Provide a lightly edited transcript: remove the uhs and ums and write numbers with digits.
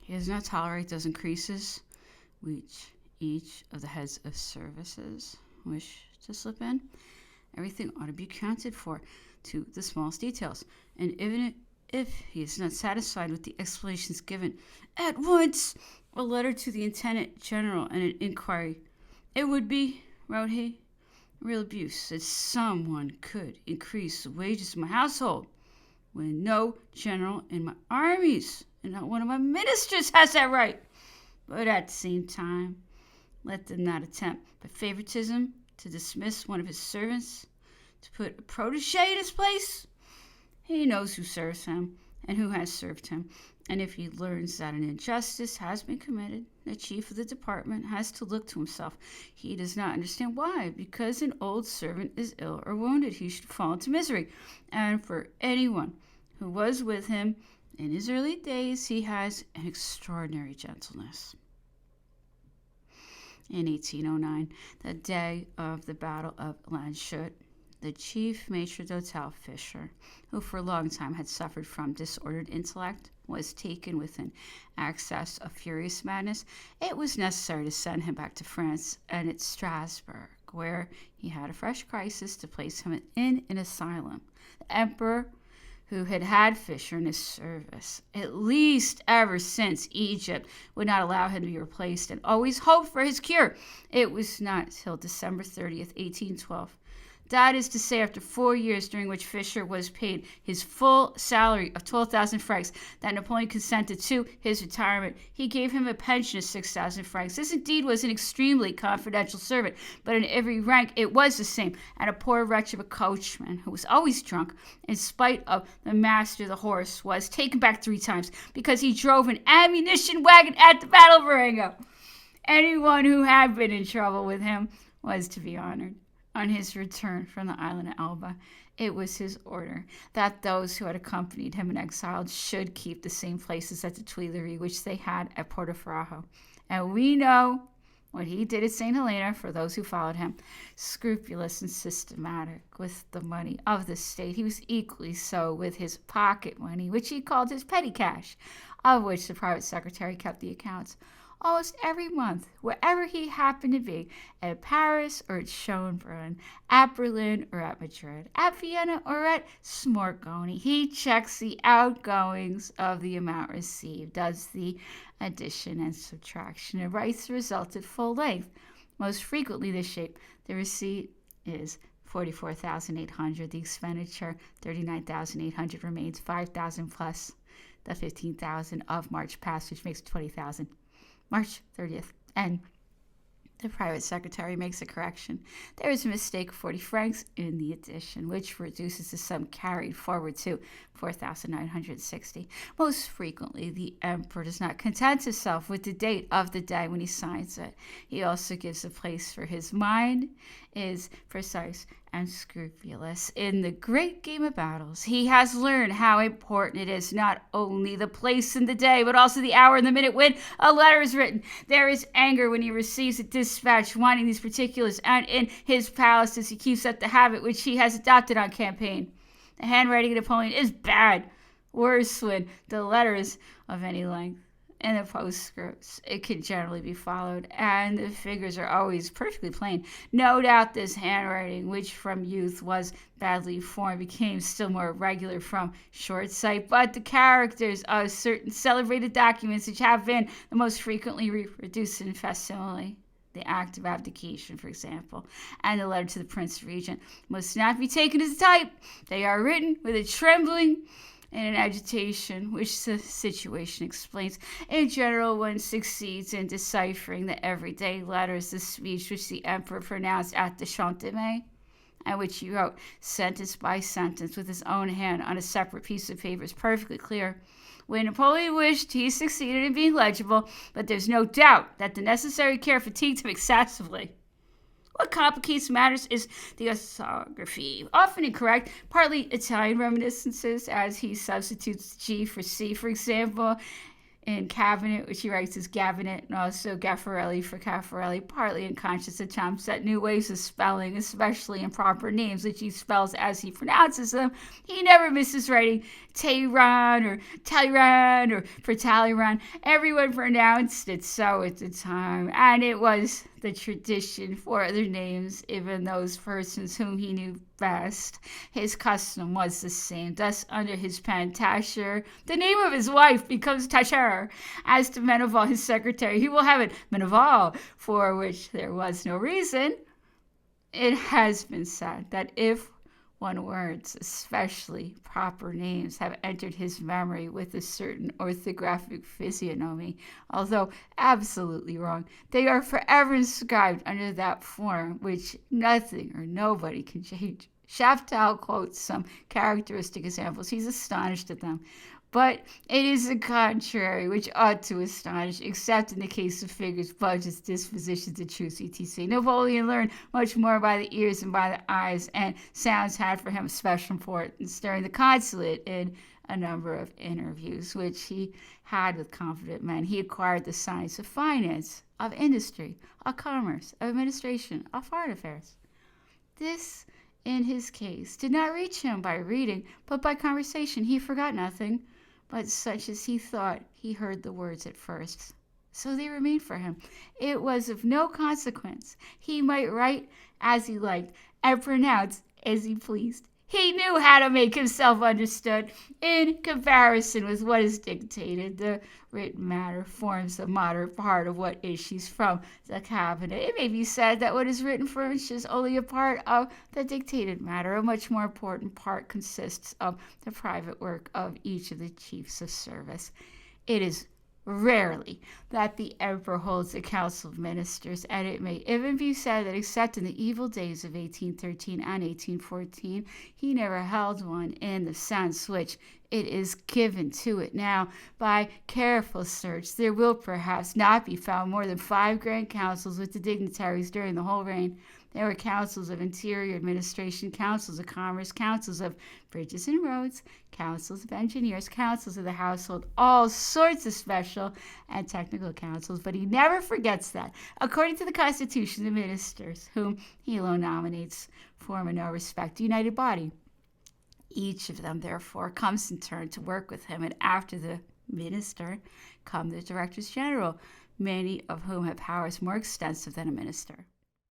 He does not tolerate those increases which each of the heads of services wish to slip in. Everything ought to be accounted for to the smallest details, and even if he is not satisfied with the explanations given, at once a letter to the Intendant General and an inquiry. It would be, wrote he, real abuse that someone could increase the wages of my household when no general in my armies and not one of my ministers has that right. But at the same time, let them not attempt by favoritism to dismiss one of his servants, to put a protege in his place. He knows who serves him and who has served him, and if he learns that an injustice has been committed, the chief of the department has to look to himself. He does not understand why. Because an old servant is ill or wounded, he should fall into misery. And for anyone who was with him in his early days, he has an extraordinary gentleness. In 1809, the day of the Battle of Landshut, the chief maitre d'hotel, Fisher, who for a long time had suffered from disordered intellect, was taken with an access of furious madness. It was necessary to send him back to France and at Strasbourg, where he had a fresh crisis to place him in an asylum. The emperor, who had had Fisher in his service, at least ever since Egypt, would not allow him to be replaced and always hoped for his cure. It was not till December 30th, 1812, that is to say, after 4 years during which Fisher was paid his full salary of 12,000 francs, that Napoleon consented to his retirement. He gave him a pension of 6,000 francs. This indeed was an extremely confidential servant, but in every rank it was the same, and a poor wretch of a coachman, who was always drunk, in spite of the master of the horse, was taken back 3 times because he drove an ammunition wagon at the Battle of Marengo. Anyone who had been in trouble with him was to be honored. On his return from the island of Elba, it was his order that those who had accompanied him in exile should keep the same places at the Tuileries which they had at Porto-Ferrajo. And we know what he did at St. Helena for those who followed him. Scrupulous and systematic with the money of the state, he was equally so with his pocket money, which he called his petty cash, of which the private secretary kept the accounts. Almost every month, wherever he happened to be, at Paris or at Schönbrunn, at Berlin or at Madrid, at Vienna or at Smorgoni, he checks the outgoings of the amount received, does the addition and subtraction, and writes the result at full length. Most frequently this shape. The receipt is 44,800. The expenditure, 39,800, remains 5,000 plus the 15,000 of March past, which makes 20,000. March 30th, and the private secretary makes a correction. There is a mistake of 40 francs in the addition, which reduces the sum carried forward to 4,960. Most frequently, the emperor does not content himself with the date of the day when he signs it. He also gives a place, for his mind is precise and scrupulous. In the great game of battles, he has learned how important it is not only the place and the day, but also the hour and the minute when a letter is written. There is anger when he receives a dispatch wanting these particulars, and in his palaces he keeps up the habit which he has adopted on campaign. The handwriting of Napoleon is bad, worse when the letter is of any length. In the postscripts, it can generally be followed, and the figures are always perfectly plain. No doubt this handwriting, which from youth was badly formed, became still more irregular from short sight, but the characters of certain celebrated documents which have been the most frequently reproduced in facsimile, the act of abdication, for example, and the letter to the Prince Regent, must not be taken as type. They are written with a trembling and an agitation which the situation explains. In general, one succeeds in deciphering the everyday letters. The speech which the emperor pronounced at the Champ de Mai, and which he wrote sentence by sentence with his own hand on a separate piece of paper, is perfectly clear. When Napoleon wished, he succeeded in being legible, but there's no doubt that the necessary care fatigued him excessively. What complicates matters is the orthography, often incorrect, partly Italian reminiscences, as he substitutes G for C, for example. in cabinet, which he writes as Gabinet, and also Gaffarelli for Caffarelli, partly unconscious attempts at new ways of spelling, especially improper names, which he spells as he pronounces them. He never misses writing Tehran or Talleyrand or for Talleyrand. Everyone pronounced it so at the time, and it was the tradition for other names, even those persons whom he knew best. His custom was the same. Thus, under his pen, Tasher, the name of his wife becomes Tasher. As to Meneval, his secretary, he will have it Meneval, for which there was no reason. It has been said that if words, especially proper names, have entered his memory with a certain orthographic physiognomy, although absolutely wrong, they are forever inscribed under that form which nothing or nobody can change. Chaptal quotes some characteristic examples. He's astonished at them. But it is the contrary which ought to astonish, except in the case of figures, budgets, dispositions, and truths, etc. Napoleon learned much more by the ears than by the eyes, and sounds had for him special importance during the consulate in a number of interviews which he had with confident men. He acquired the science of finance, of industry, of commerce, of administration, of foreign affairs. This, in his case, did not reach him by reading, but by conversation. He forgot nothing, but such as he thought he heard the words at first. So they remained for him. It was of no consequence. He might write as he liked and pronounce as he pleased. He knew how to make himself understood. In comparison with what is dictated, the written matter forms the moderate part of what issues from the cabinet. It may be said that what is written furnishes only a part of the dictated matter. A much more important part consists of the private work of each of the chiefs of service. It is rarely that the emperor holds a council of ministers, and it may even be said that except in the evil days of 1813 and 1814, he never held one in the sense which it is given to it now. By careful search, there will perhaps not be found more than 5 grand councils with the dignitaries during the whole reign. There were councils of interior administration, councils of commerce, councils of bridges and roads, councils of engineers, councils of the household, all sorts of special and technical councils. But he never forgets that, according to the Constitution, the ministers, whom he alone nominates, form in no respect a united body. Each of them, therefore, comes in turn to work with him, and after the minister come the directors general, many of whom have powers more extensive than a minister.